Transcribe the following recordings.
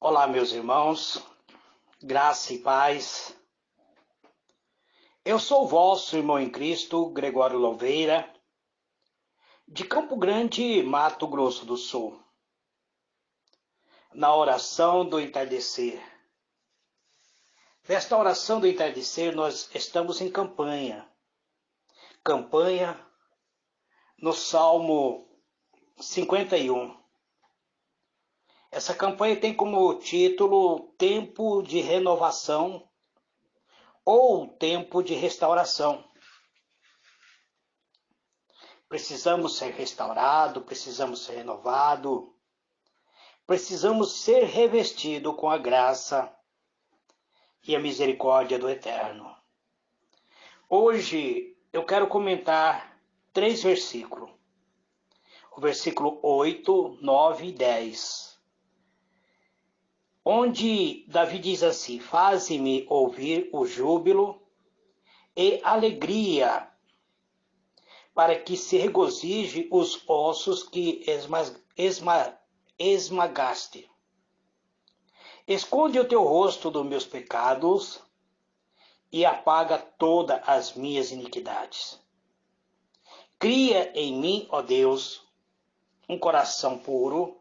Olá, meus irmãos, graça e paz. Eu sou o vosso irmão em Cristo, Gregório Louveira, de Campo Grande, Mato Grosso do Sul, na oração do entardecer. Nesta oração do entardecer, nós estamos em campanha no Salmo 51. Essa campanha tem como título Tempo de Renovação ou Tempo de Restauração. Precisamos ser restaurados, precisamos ser renovados, precisamos ser revestidos com a graça e a misericórdia do Eterno. Hoje eu quero comentar 3 versículos. O versículo 8, 9 e 10. Onde Davi diz assim: faze-me ouvir o júbilo e alegria, para que se regozije os ossos que esmagaste. Esconde o teu rosto dos meus pecados e apaga todas as minhas iniquidades. Cria em mim, ó Deus, um coração puro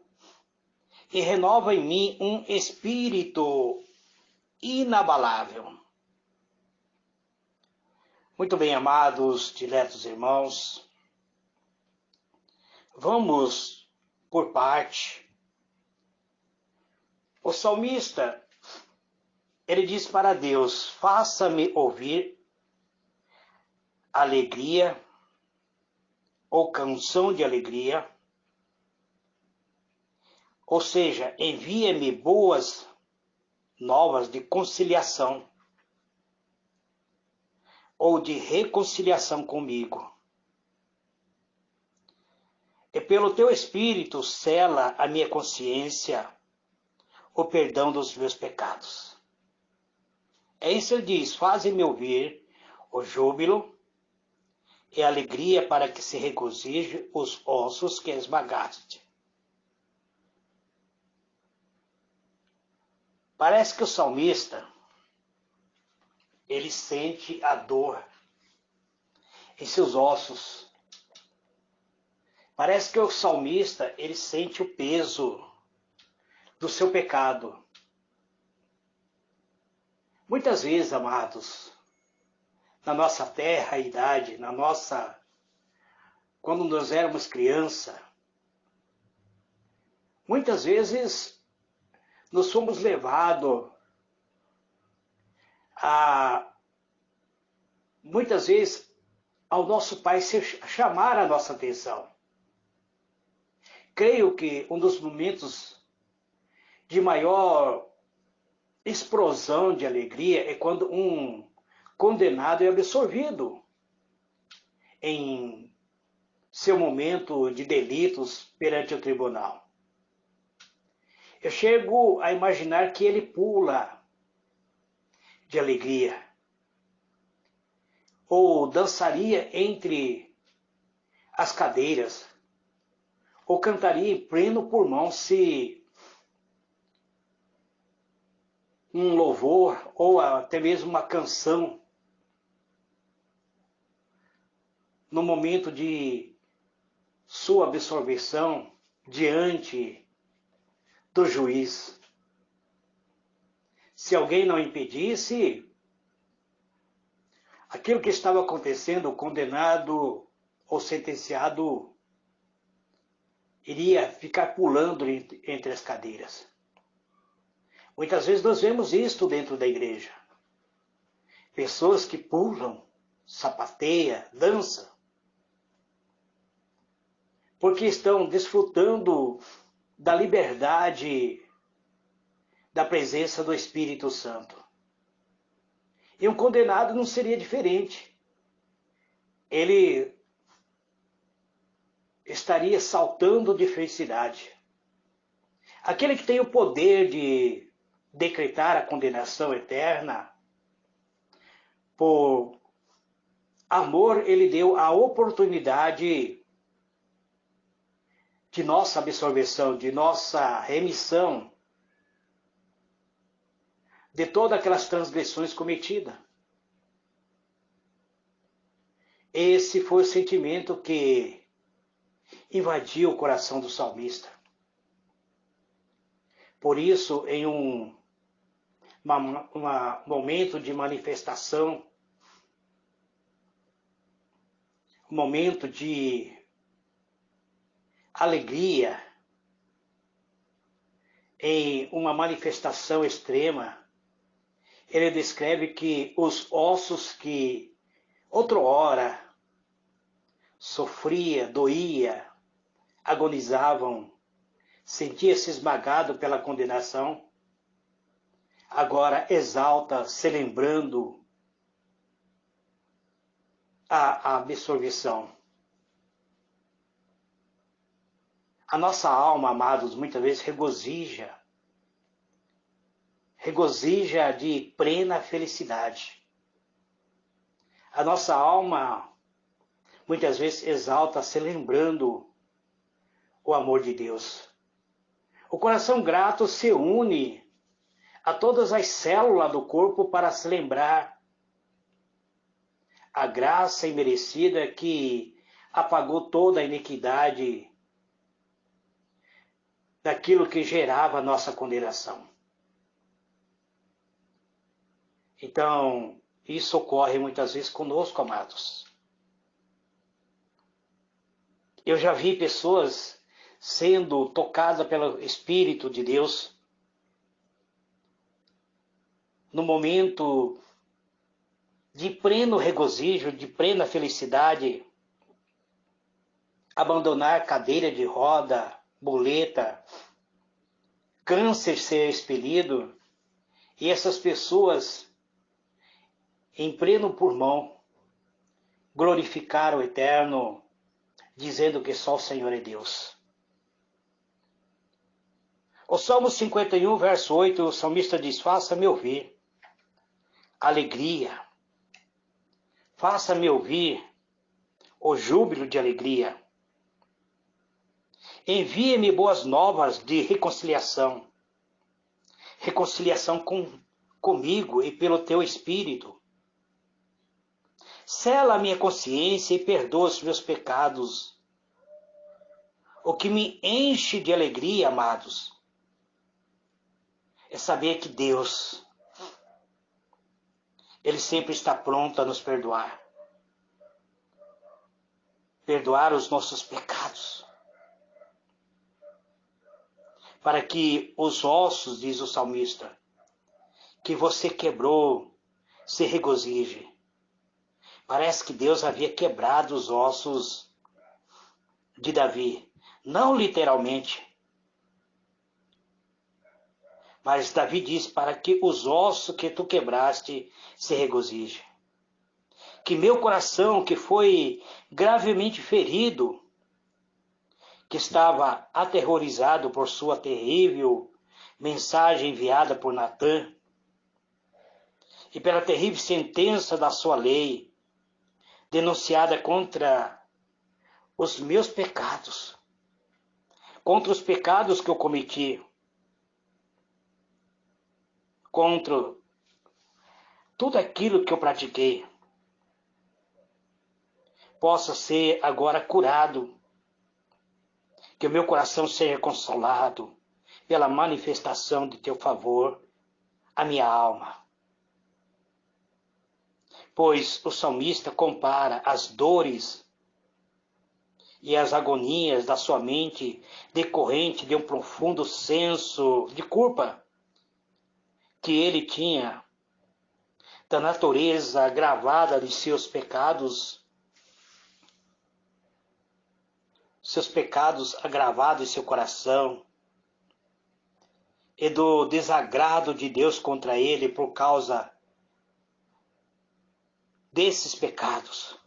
e renova em mim um espírito inabalável. Muito bem, amados, diletos irmãos, vamos por parte. O salmista, ele diz para Deus: faça-me ouvir alegria ou canção de alegria, ou seja, envia-me boas novas de conciliação ou de reconciliação comigo. E pelo teu Espírito sela a minha consciência o perdão dos meus pecados. É isso ele diz: faze-me ouvir o júbilo e a alegria, para que se regozije os ossos que esmagaste. Parece que o salmista, ele sente a dor em seus ossos. Parece que o salmista, ele sente o peso do seu pecado. Muitas vezes, amados, na nossa terra e idade, quando nós éramos criança, muitas vezes nós fomos levados ao nosso pai chamar a nossa atenção. Creio que um dos momentos de maior explosão de alegria é quando um condenado é absolvido em seu momento de delitos perante o tribunal. Eu chego a imaginar que ele pula de alegria, ou dançaria entre as cadeiras, ou cantaria em pleno pulmão se um louvor ou até mesmo uma canção no momento de sua absolvição diante do juiz. Se alguém não impedisse, aquilo que estava acontecendo, o condenado ou sentenciado iria ficar pulando entre as cadeiras. Muitas vezes nós vemos isto dentro da igreja. Pessoas que pulam, sapateiam, dançam, porque estão desfrutando da liberdade da presença do Espírito Santo. E um condenado não seria diferente. Ele estaria saltando de felicidade. Aquele que tem o poder de decretar a condenação eterna, por amor, ele deu a oportunidade de nossa absolvição, de nossa remissão de todas aquelas transgressões cometidas. Esse foi o sentimento que invadiu o coração do salmista. Por isso, em um momento de manifestação, um momento de alegria, em uma manifestação extrema, ele descreve que os ossos que outrora sofria, doía, agonizavam, sentia-se esmagado pela condenação, agora exalta, se lembrando a absolvição. A nossa alma, amados, muitas vezes regozija de plena felicidade. A nossa alma muitas vezes exalta, se lembrando o amor de Deus. O coração grato se une a todas as células do corpo para se lembrar a graça imerecida que apagou toda a iniquidade daquilo que gerava a nossa condenação. Então, isso ocorre muitas vezes conosco, amados. Eu já vi pessoas sendo tocadas pelo Espírito de Deus no momento de pleno regozijo, de plena felicidade, abandonar cadeira de roda, muleta, câncer ser expelido, e essas pessoas, em pleno pulmão, glorificaram o Eterno, dizendo que só o Senhor é Deus. O Salmo 51, verso 8, o salmista diz: faça-me ouvir alegria, faça-me ouvir o júbilo de alegria. Envie-me boas novas de reconciliação, reconciliação comigo e pelo teu Espírito. Sela a minha consciência e perdoa os meus pecados. O que me enche de alegria, amados, é saber que Deus, Ele sempre está pronto a nos perdoar. Perdoar os nossos pecados. Para que os ossos, diz o salmista, que você quebrou, se regozije. Parece que Deus havia quebrado os ossos de Davi. Não literalmente. Mas Davi diz: para que os ossos que tu quebraste se regozijem. Que meu coração, que foi gravemente ferido, que estava aterrorizado por sua terrível mensagem enviada por Natã, e pela terrível sentença da sua lei, denunciada contra os meus pecados, contra os pecados que eu cometi, contra tudo aquilo que eu pratiquei, possa ser agora curado, que o meu coração seja consolado pela manifestação de teu favor à minha alma. Pois o salmista compara as dores e as agonias da sua mente decorrente de um profundo senso de culpa que ele tinha, da natureza agravada de seus pecados agravados em seu coração, e do desagrado de Deus contra ele por causa desses pecados.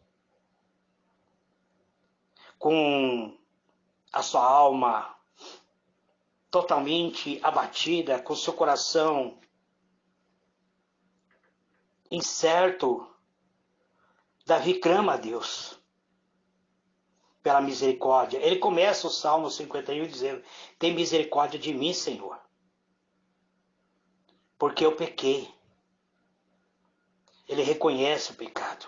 Com a sua alma totalmente abatida, com seu coração incerto, Davi clama a Deus pela misericórdia. Ele começa o Salmo 51 dizendo: tem misericórdia de mim, Senhor. porque eu pequei. Ele reconhece o pecado.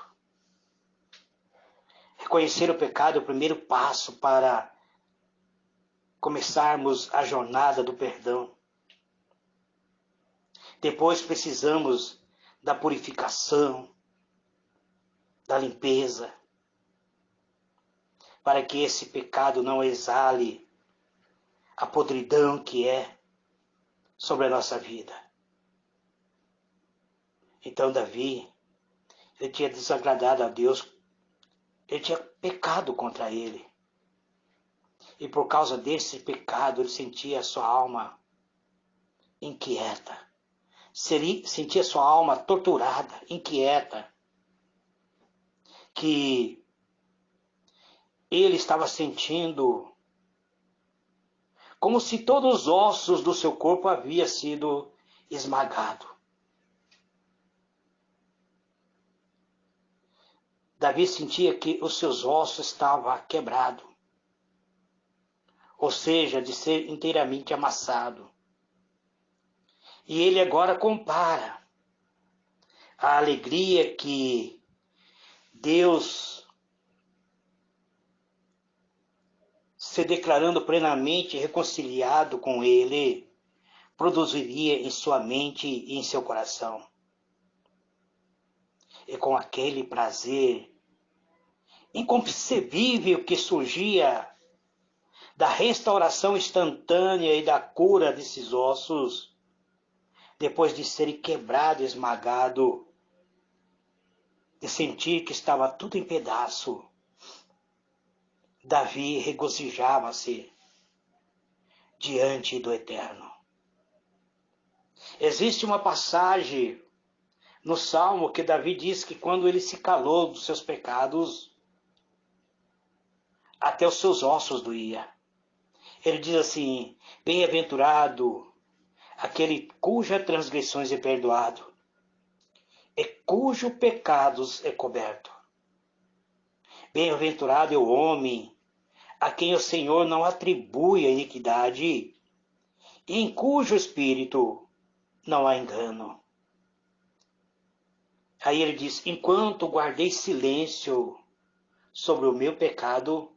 Reconhecer o pecado é o primeiro passo para começarmos a jornada do perdão. Depois precisamos da purificação, da limpeza, para que esse pecado não exale a podridão que é sobre a nossa vida. Então Davi, ele tinha desagradado a Deus, ele tinha pecado contra ele. E por causa desse pecado, ele sentia a sua alma inquieta. Sentia sua alma torturada, inquieta. Que ele estava sentindo como se todos os ossos do seu corpo haviam sido esmagados. Davi sentia que os seus ossos estavam quebrados, ou seja, de ser inteiramente amassado. E ele agora compara a alegria que Deus, se declarando plenamente reconciliado com ele, produziria em sua mente e em seu coração. E com aquele prazer inconcebível que surgia da restauração instantânea e da cura desses ossos, depois de serem quebrado, esmagado, de sentir que estava tudo em pedaço, Davi regozijava-se diante do Eterno. Existe uma passagem no Salmo que Davi diz que quando ele se calou dos seus pecados, até os seus ossos doía. Ele diz assim: bem-aventurado aquele cujas transgressões é perdoado e cujo pecados é coberto. Bem-aventurado é o homem a quem o Senhor não atribui a iniquidade e em cujo espírito não há engano. Aí ele diz: enquanto guardei silêncio sobre o meu pecado,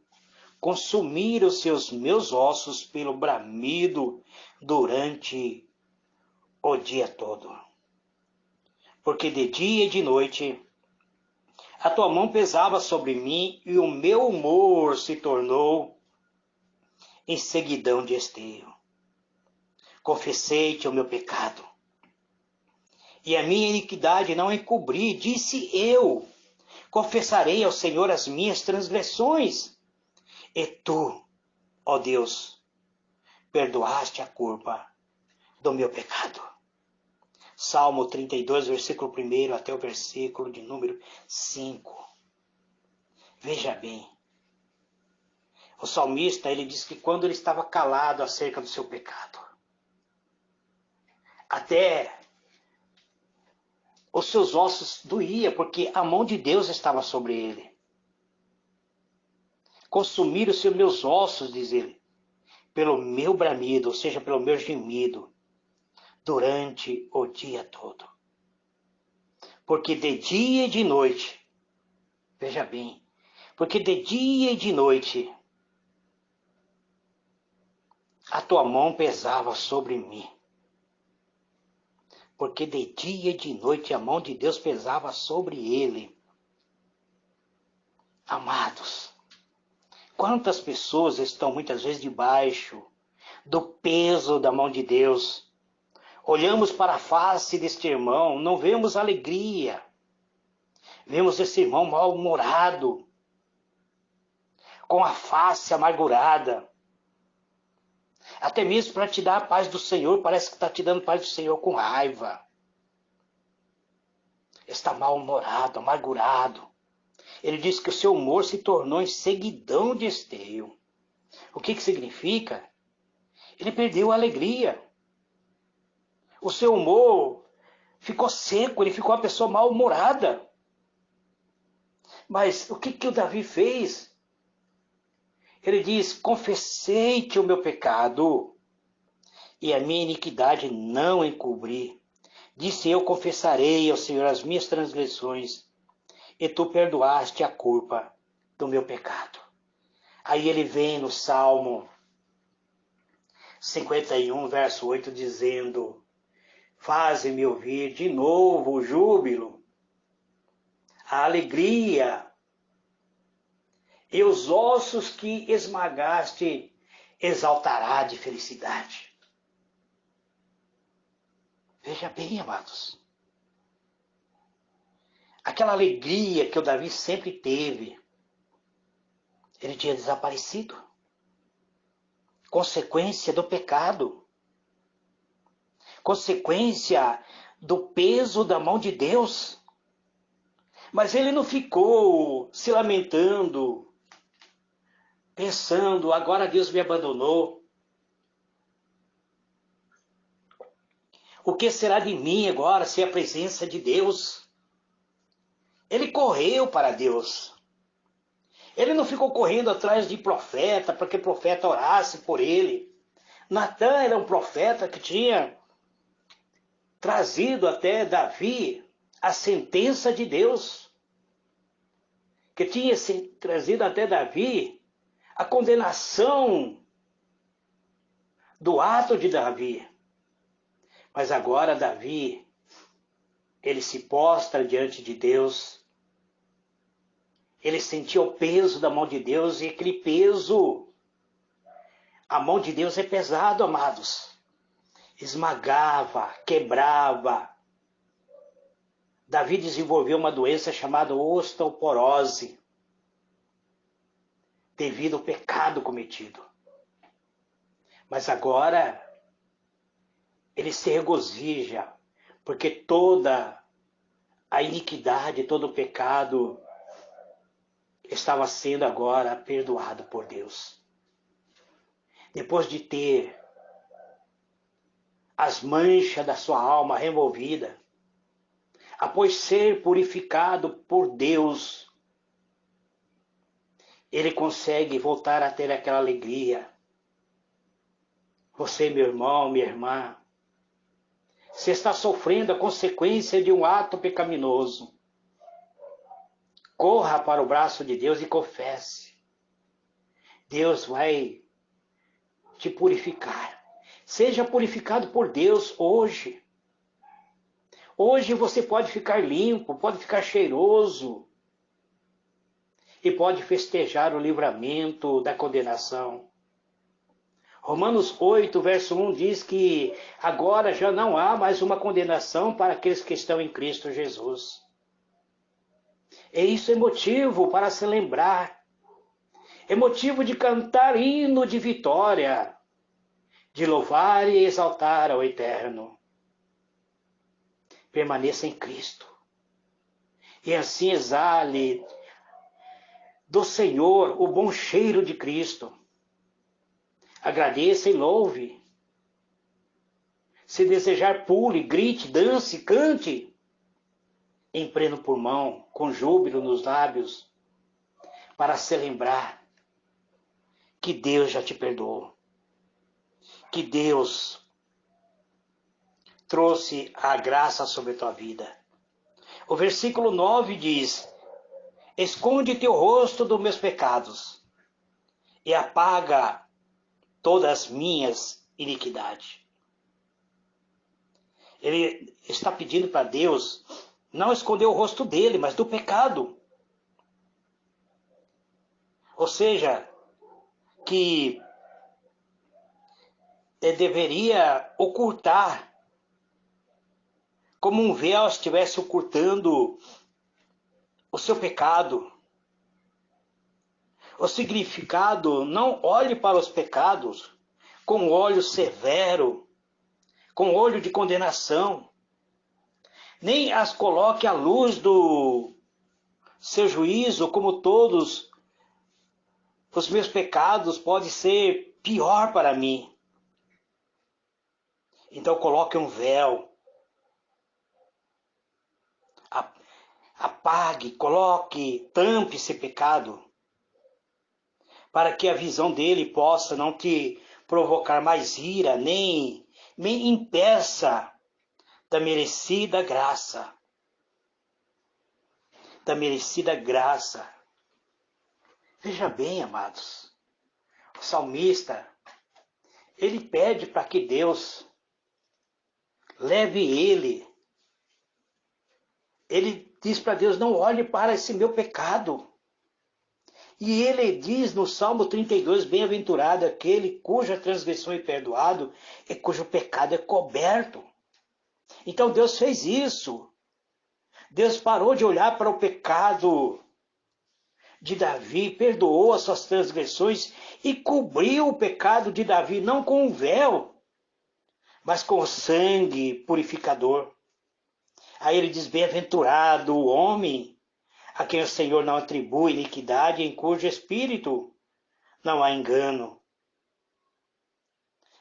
consumiram os meus ossos pelo bramido durante o dia todo. Porque de dia e de noite a tua mão pesava sobre mim e o meu humor se tornou em seguidão de esteio. Confessei-te o meu pecado e a minha iniquidade não encobri, disse eu. Confessarei ao Senhor as minhas transgressões. E tu, ó Deus, perdoaste a culpa do meu pecado. Salmo 32, versículo 1 até o versículo de número 5. Veja bem, o salmista, ele diz que quando ele estava calado acerca do seu pecado, até os seus ossos doía, porque a mão de Deus estava sobre ele. Consumiram-se os meus ossos, diz ele, pelo meu bramido, ou seja, pelo meu gemido, durante o dia todo. Porque de dia e de noite, veja bem, porque de dia e de noite a tua mão pesava sobre mim. Porque de dia e de noite a mão de Deus pesava sobre ele. Amados, quantas pessoas estão muitas vezes debaixo do peso da mão de Deus? Olhamos para a face deste irmão, não vemos alegria. Vemos esse irmão mal-humorado, com a face amargurada. Até mesmo para te dar a paz do Senhor, parece que está te dando paz do Senhor com raiva. Está mal-humorado, amargurado. Ele diz que o seu humor se tornou em seguidão de esteio. O que significa? Ele perdeu a alegria. O seu humor ficou seco, ele ficou uma pessoa mal-humorada. Mas o que o Davi fez? Ele diz: confessei-te o meu pecado e a minha iniquidade não encobri. Disse eu: confessarei ao Senhor as minhas transgressões, e tu perdoaste a culpa do meu pecado. Aí ele vem no Salmo 51, verso 8, dizendo: faze-me ouvir de novo o júbilo, a alegria, e os ossos que esmagaste exaltará de felicidade. Veja bem, amados, aquela alegria que o Davi sempre teve, ele tinha desaparecido. Consequência do pecado. Consequência do peso da mão de Deus. Mas ele não ficou se lamentando, pensando: agora Deus me abandonou. O que será de mim agora sem a presença de Deus? Ele correu para Deus. Ele não ficou correndo atrás de profeta para que o profeta orasse por ele. Natã era um profeta que tinha trazido até Davi a sentença de Deus. Que tinha trazido até Davi a condenação do ato de Davi. Mas agora Davi, ele se prostra diante de Deus. Ele sentia o peso da mão de Deus, e aquele peso, a mão de Deus é pesado, amados. Esmagava, quebrava. Davi desenvolveu uma doença chamada osteoporose, devido ao pecado cometido. Mas agora, ele se regozija, porque toda a iniquidade, todo o pecado estava sendo agora perdoado por Deus. Depois de ter as manchas da sua alma removida, após ser purificado por Deus, ele consegue voltar a ter aquela alegria. Você, meu irmão, minha irmã, você está sofrendo a consequência de um ato pecaminoso. Corra para o braço de Deus e confesse. Deus vai te purificar. Seja purificado por Deus hoje. Hoje você pode ficar limpo, pode ficar cheiroso. E pode festejar o livramento da condenação. Romanos 8, verso 1 diz que agora já não há mais uma condenação para aqueles que estão em Cristo Jesus. E isso é motivo para se lembrar. É motivo de cantar hino de vitória, de louvar e exaltar ao Eterno. Permaneça em Cristo. E assim exale do Senhor o bom cheiro de Cristo. Agradeça e louve. Se desejar, pule, grite, dance, cante. Em pleno pulmão, com júbilo nos lábios, para se lembrar que Deus já te perdoou. Que Deus trouxe a graça sobre a tua vida. O versículo 9 diz: esconde teu rosto dos meus pecados e apaga todas as minhas iniquidades. Ele está pedindo para Deus não esconder o rosto dele, mas do pecado. Ou seja, que ele deveria ocultar, como um véu estivesse ocultando o seu pecado. O significado: não olhe para os pecados com olho severo, com olho de condenação. Nem as coloque à luz do seu juízo, como todos os meus pecados podem ser pior para mim. Então coloque um véu. Apague, coloque, tampe esse pecado, para que a visão dele possa não te provocar mais ira, nem impeça da merecida graça. Da merecida graça. Veja bem, amados, o salmista, ele pede para que Deus leve ele. Ele diz para Deus, não olhe para esse meu pecado. E ele diz no Salmo 32, bem-aventurado aquele cuja transgressão é perdoado e cujo pecado é coberto. Então Deus fez isso. Deus parou de olhar para o pecado de Davi, perdoou as suas transgressões e cobriu o pecado de Davi, não com um véu, mas com o sangue purificador. Aí ele diz, bem-aventurado o homem a quem o Senhor não atribui iniquidade, em cujo espírito não há engano.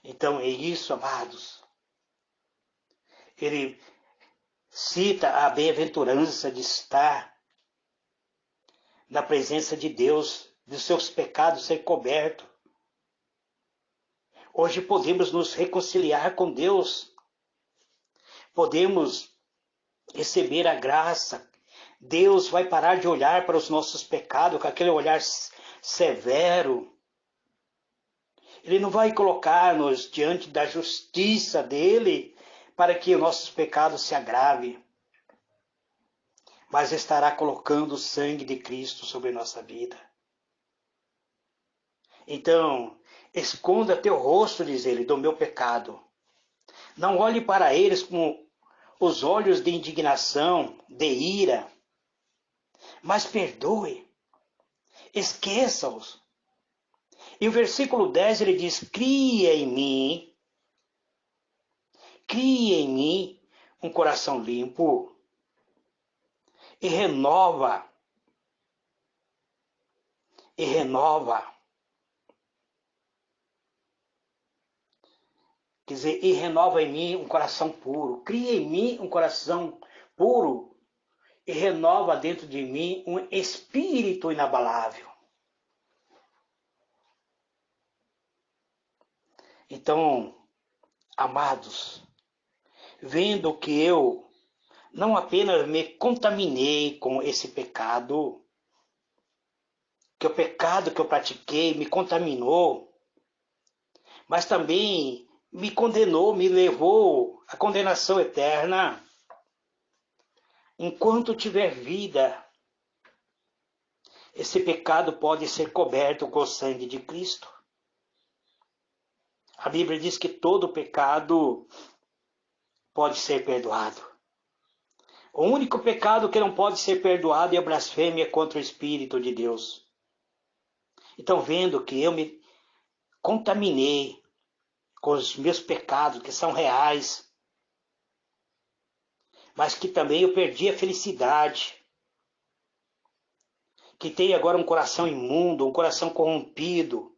Então é isso, amados. Ele cita a bem-aventurança de estar na presença de Deus, de seus pecados ser cobertos. Hoje podemos nos reconciliar com Deus. Podemos receber a graça. Deus vai parar de olhar para os nossos pecados com aquele olhar severo. Ele não vai colocar-nos diante da justiça dele para que os nossos pecados se agravem, mas estará colocando o sangue de Cristo sobre nossa vida. Então, esconda teu rosto, diz ele, do meu pecado. Não olhe para eles com os olhos de indignação, de ira, mas perdoe, esqueça-os. E o versículo 10 ele diz, cria em mim um coração limpo e renova. Quer dizer, e renova em mim um coração puro. Cria em mim um coração puro e renova dentro de mim um espírito inabalável. Então, amados, vendo que eu não apenas me contaminei com esse pecado, que o pecado que eu pratiquei me contaminou, mas também me condenou, me levou à condenação eterna. Enquanto tiver vida, esse pecado pode ser coberto com o sangue de Cristo. A Bíblia diz que todo pecado pode ser perdoado. O único pecado que não pode ser perdoado é a blasfêmia contra o Espírito de Deus. Então, vendo que eu me contaminei com os meus pecados, que são reais, mas que também eu perdi a felicidade, que tenho agora um coração imundo, um coração corrompido,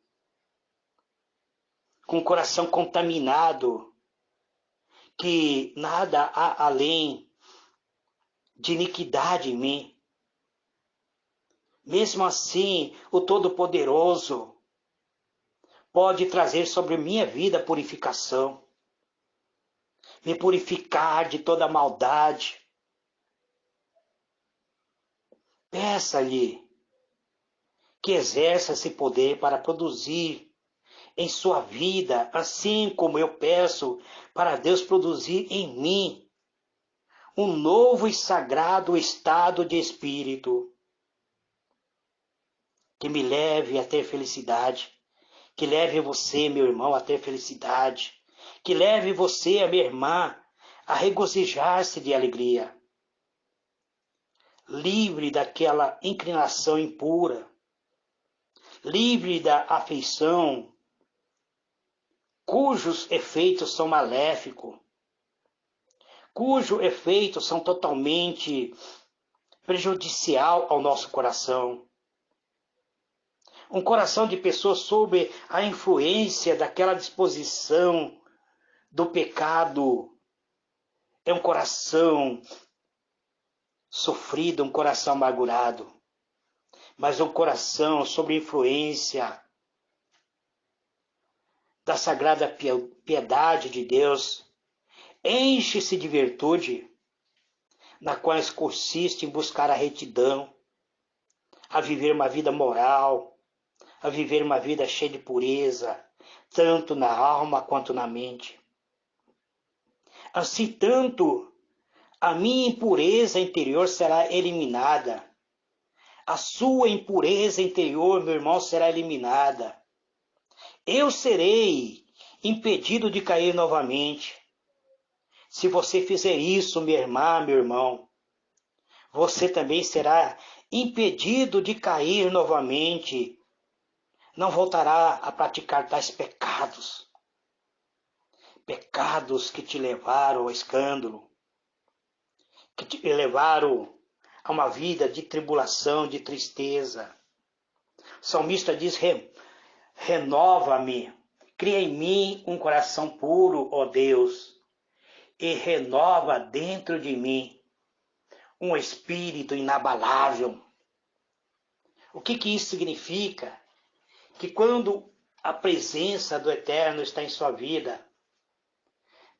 com um coração contaminado, que nada há além de iniquidade em mim. Mesmo assim, o Todo-Poderoso pode trazer sobre minha vida purificação, me purificar de toda maldade. Peça-lhe que exerça esse poder para produzir em sua vida, assim como eu peço para Deus produzir em mim um novo e sagrado estado de espírito que me leve a ter felicidade, que leve você, meu irmão, a ter felicidade, que leve você, a minha irmã, a regozijar-se de alegria, livre daquela inclinação impura, livre da afeição, cujos efeitos são maléficos, cujos efeitos são totalmente prejudicial ao nosso coração. Um coração de pessoas sob a influência daquela disposição do pecado é um coração sofrido, um coração amargurado. Mas um coração sob influência da sagrada piedade de Deus Enche-se de virtude, na qual consiste em buscar a retidão, a viver uma vida moral, a viver uma vida cheia de pureza, tanto na alma quanto na mente. Assim, tanto a minha impureza interior será eliminada, a sua impureza interior, meu irmão, será eliminada. Eu serei impedido de cair novamente. Se você fizer isso, minha irmã, meu irmão, você também será impedido de cair novamente. Não voltará a praticar tais pecados. Pecados que te levaram ao escândalo, que te levaram a uma vida de tribulação, de tristeza. O salmista diz: renova-me, cria em mim um coração puro, ó Deus, e renova dentro de mim um espírito inabalável. O que isso significa? Que quando a presença do Eterno está em sua vida,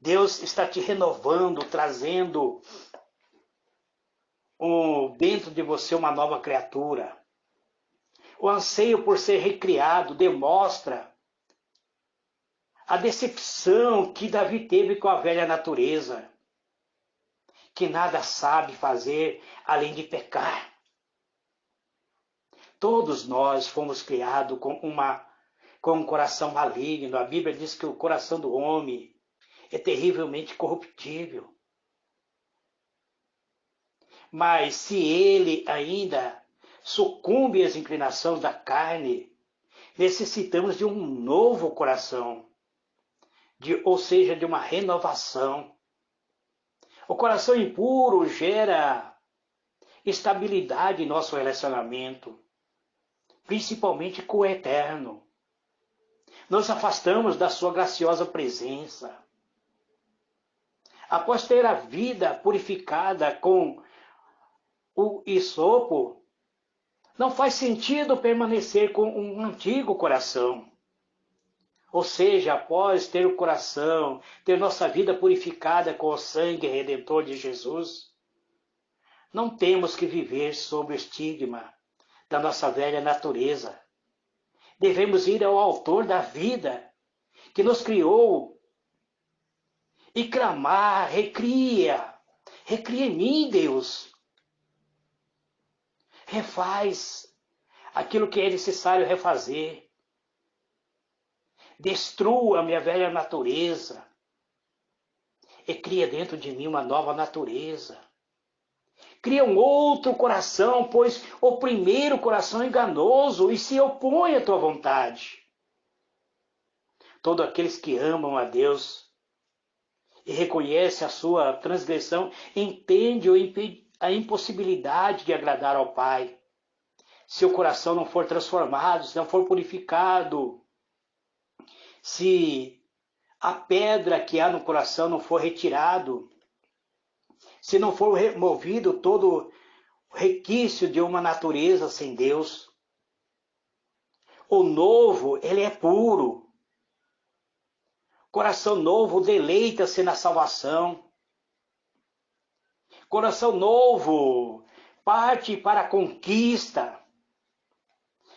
Deus está te renovando, trazendo dentro de você uma nova criatura. O anseio por ser recriado demonstra a decepção que Davi teve com a velha natureza, que nada sabe fazer além de pecar. Todos nós fomos criados com um coração maligno. A Bíblia diz que o coração do homem é terrivelmente corruptível. Mas se ele ainda sucumbe às inclinações da carne, necessitamos de um novo coração, ou seja, de uma renovação. O coração impuro gera instabilidade em nosso relacionamento, principalmente com o Eterno. Nos afastamos da sua graciosa presença. Após ter a vida purificada com o hisopo, não faz sentido permanecer com um antigo coração. Ou seja, após ter o coração, ter nossa vida purificada com o sangue redentor de Jesus, não temos que viver sob o estigma da nossa velha natureza. Devemos ir ao autor da vida, que nos criou, e clamar: recria em mim, Deus. Refaz aquilo que é necessário refazer. Destrua a minha velha natureza e cria dentro de mim uma nova natureza. Cria um outro coração, pois o primeiro coração é enganoso e se opõe à tua vontade. Todos aqueles que amam a Deus e reconhecem a sua transgressão entendem a impossibilidade de agradar ao Pai. Se o coração não for transformado, se não for purificado, se a pedra que há no coração não for retirado, se não for removido todo o requisito de uma natureza sem Deus, o novo, ele é puro. Coração novo deleita-se na salvação. Coração novo parte para a conquista,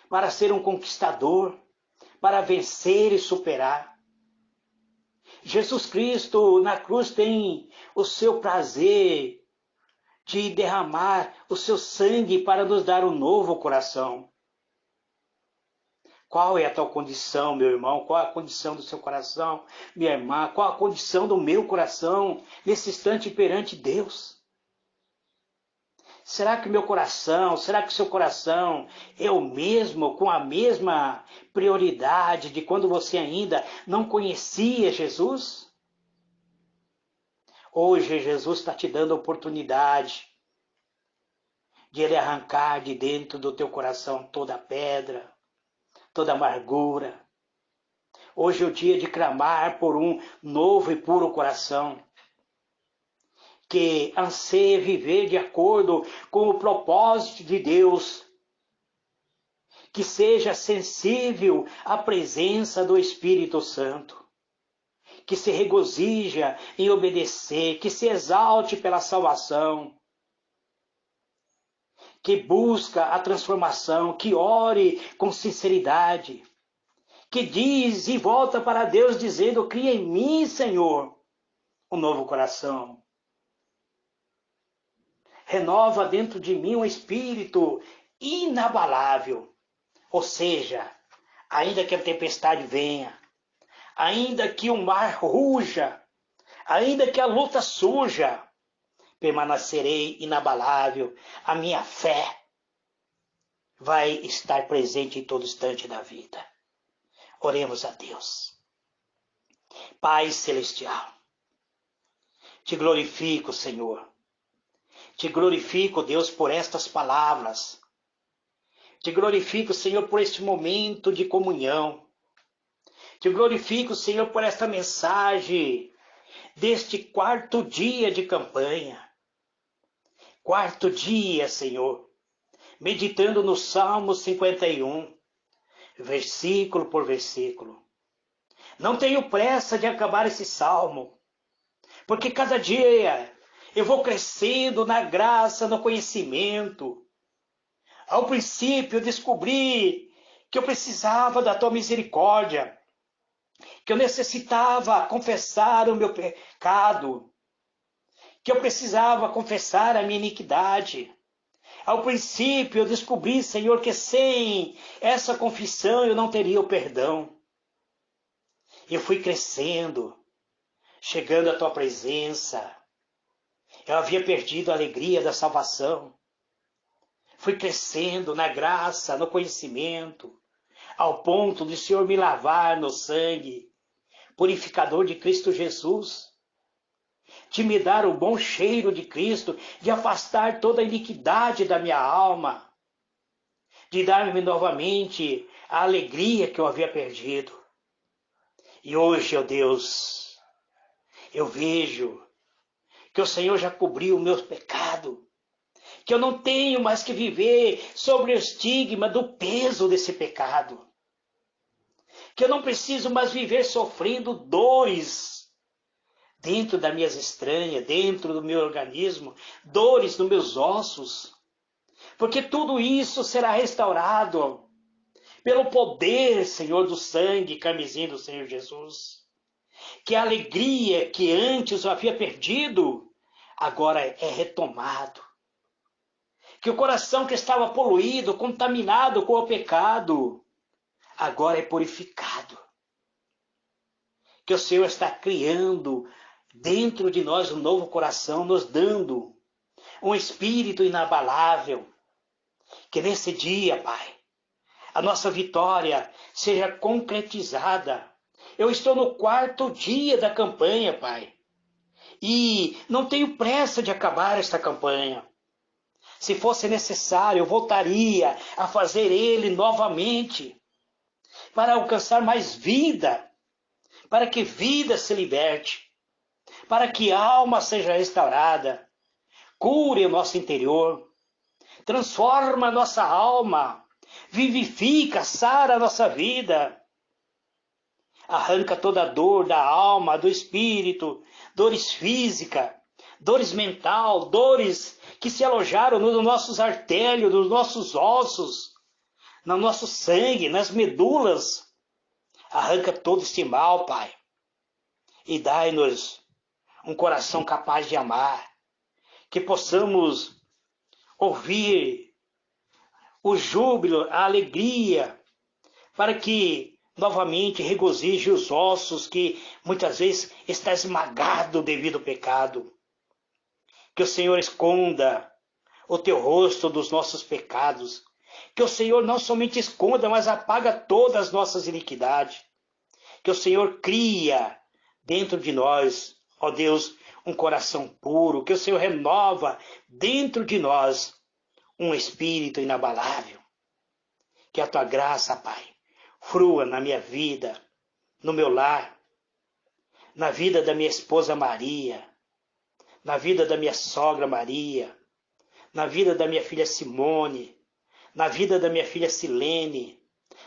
para ser um conquistador, para vencer e superar. Jesus Cristo na cruz tem o seu prazer de derramar o seu sangue para nos dar um novo coração. Qual é a tua condição, meu irmão? Qual é a condição do seu coração, minha irmã? Qual a condição do meu coração nesse instante perante Deus? Será que será que o seu coração é o mesmo, com a mesma prioridade de quando você ainda não conhecia Jesus? Hoje Jesus está te dando a oportunidade de Ele arrancar de dentro do teu coração toda pedra, toda amargura. Hoje é o dia de clamar por um novo e puro coração, que anseia viver de acordo com o propósito de Deus, que seja sensível à presença do Espírito Santo, que se regozija em obedecer, que se exalte pela salvação, que busca a transformação, que ore com sinceridade, que diz e volta para Deus dizendo: cria em mim, Senhor, um novo coração. Renova dentro de mim um espírito inabalável. Ou seja, ainda que a tempestade venha, ainda que o mar ruja, ainda que a luta surja, permanecerei inabalável. A minha fé vai estar presente em todo instante da vida. Oremos a Deus. Pai Celestial, te glorifico, Senhor. Te glorifico, Deus, por estas palavras. Te glorifico, Senhor, por este momento de comunhão. Te glorifico, Senhor, por esta mensagem deste quarto dia de campanha. Quarto dia, Senhor, meditando no Salmo 51, versículo por versículo. Não tenho pressa de acabar esse salmo, porque cada dia eu vou crescendo na graça, no conhecimento. Ao princípio eu descobri que eu precisava da tua misericórdia, que eu necessitava confessar o meu pecado, que eu precisava confessar a minha iniquidade. Ao princípio eu descobri, Senhor, que sem essa confissão eu não teria o perdão. Eu fui crescendo, chegando à tua presença. Eu havia perdido a alegria da salvação. Fui crescendo na graça, no conhecimento, ao ponto de o Senhor me lavar no sangue purificador de Cristo Jesus, de me dar o bom cheiro de Cristo, de afastar toda a iniquidade da minha alma, de dar-me novamente a alegria que eu havia perdido. E hoje, ó Deus, eu vejo que o Senhor já cobriu o meu pecado, que eu não tenho mais que viver sobre o estigma do peso desse pecado, que eu não preciso mais viver sofrendo dores dentro das minhas entranhas, dentro do meu organismo, dores nos meus ossos, porque tudo isso será restaurado pelo poder, Senhor, do sangue carmesim do Senhor Jesus. Que a alegria que antes eu havia perdido, agora é retomado. Que o coração que estava poluído, contaminado com o pecado, agora é purificado. Que o Senhor está criando dentro de nós um novo coração, nos dando um espírito inabalável. Que nesse dia, Pai, a nossa vitória seja concretizada. Eu estou no quarto dia da campanha, Pai, e não tenho pressa de acabar esta campanha. Se fosse necessário, eu voltaria a fazer ele novamente, para alcançar mais vida, para que vida se liberte, para que a alma seja restaurada, cure o nosso interior, transforma a nossa alma, vivifica, sara a nossa vida, arranca toda a dor da alma, do espírito, dores físicas, dores mental, dores que se alojaram nos nossos artérios, nos nossos ossos, no nosso sangue, nas medulas. Arranca todo este mal, Pai, e dai-nos um coração capaz de amar, que possamos ouvir o júbilo, a alegria, para que novamente regozije os ossos que muitas vezes está esmagado devido ao pecado. Que o Senhor esconda o teu rosto dos nossos pecados. Que o Senhor não somente esconda, mas apaga todas as nossas iniquidades. Que o Senhor cria dentro de nós, ó Deus, um coração puro. Que o Senhor renova dentro de nós um espírito inabalável. Que a tua graça, Pai, frua na minha vida, no meu lar, na vida da minha esposa Maria, na vida da minha sogra Maria, na vida da minha filha Simone, na vida da minha filha Silene,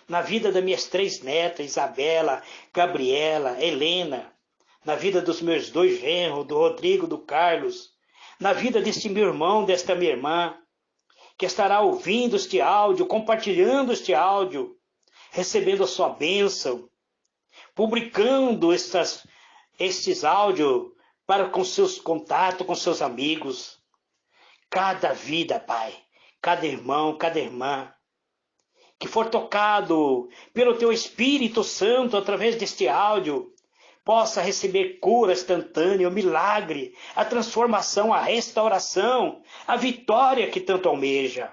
na vida das minhas 3 netas, Isabela, Gabriela, Helena, na vida dos meus dois genros, do Rodrigo, do Carlos, na vida deste meu irmão, desta minha irmã, que estará ouvindo este áudio, compartilhando este áudio, recebendo a sua bênção, publicando estes áudios para com seus contatos, com seus amigos. Cada vida, Pai, cada irmão, cada irmã, que for tocado pelo Teu Espírito Santo através deste áudio, possa receber cura instantânea, o milagre, a transformação, a restauração, a vitória que tanto almeja.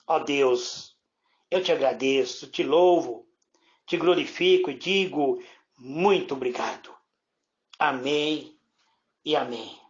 Ó Deus, eu te agradeço, te louvo, te glorifico e digo muito obrigado. Amém e amém.